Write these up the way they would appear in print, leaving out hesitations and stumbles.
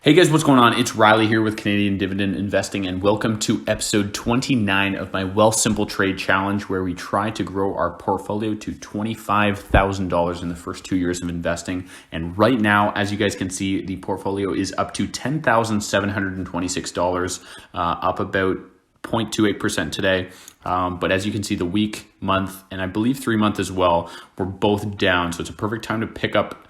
Hey guys, what's going on? It's Riley here with Canadian Dividend Investing, and welcome to episode 29 of my Wealthsimple Trade Challenge, where we try to grow our portfolio to $25,000 in the first 2 years of investing. And right now, as you guys can see, the portfolio is up to $10,726, up about 0.28% today. But as you can see, the week, month, and I believe 3 month as well, we're both down. So it's a perfect time to pick up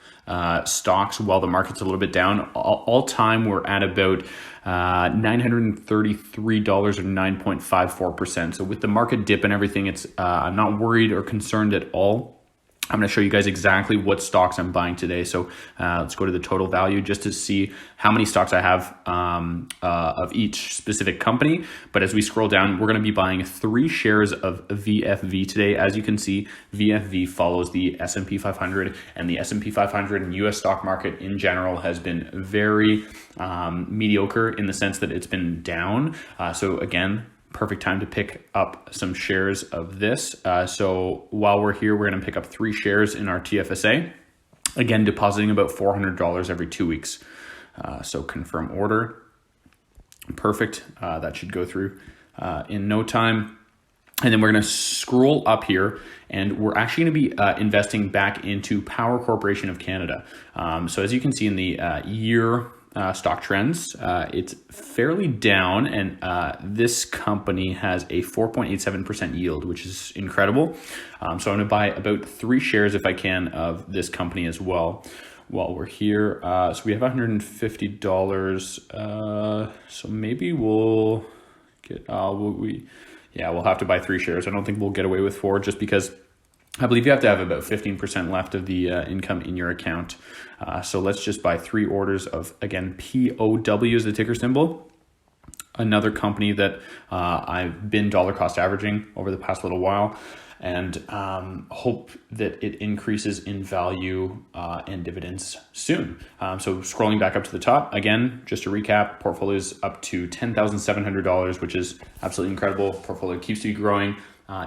stocks while the market's a little bit down. All time, we're at about $933 or 9.54%. So with the market dip and everything, I'm not worried or concerned at all. I'm going to show you guys exactly what stocks I'm buying today. So let's go to the total value just to see how many stocks I have of each specific company. But as we scroll down, we're going to be buying 3 shares of VFV today. As you can see, VFV follows the S&P 500, and the S&P 500 and US stock market in general has been very mediocre in the sense that it's been down. So again, perfect time to pick up some shares of this. So while we're here, we're going to pick up 3 shares in our TFSA. Again, depositing about $400 every 2 weeks. So confirm order. Perfect. That should go through in no time. And then we're going to scroll up here, and we're actually going to be investing back into Power Corporation of Canada. So as you can see in the year stock trends, it's fairly down, and this company has a 4.87% yield, which is incredible. So I'm going to buy about 3 shares if I can of this company as well while we're here. So we have $150. So maybe we'll get, we'll have to buy 3 shares. I don't think we'll get away with 4 just because I believe you have to have about 15% left of the income in your account. So let's just buy 3 orders of, again, POW is the ticker symbol. Another company that I've been dollar cost averaging over the past little while, and hope that it increases in value and dividends soon. So scrolling back up to the top, again, just to recap, portfolio is up to $10,700, which is absolutely incredible. Portfolio keeps to be growing,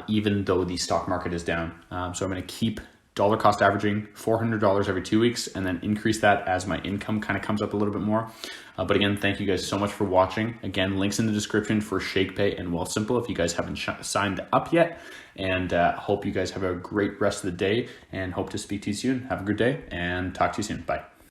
even though the stock market is down. So I'm going to keep dollar cost averaging $400 every 2 weeks, and then increase that as my income kind of comes up a little bit more. But again, thank you guys so much for watching. Again, links in the description for Shakepay and Wealthsimple if you guys haven't signed up yet. And hope you guys have a great rest of the day, and hope to speak to you soon. Have a good day and talk to you soon. Bye.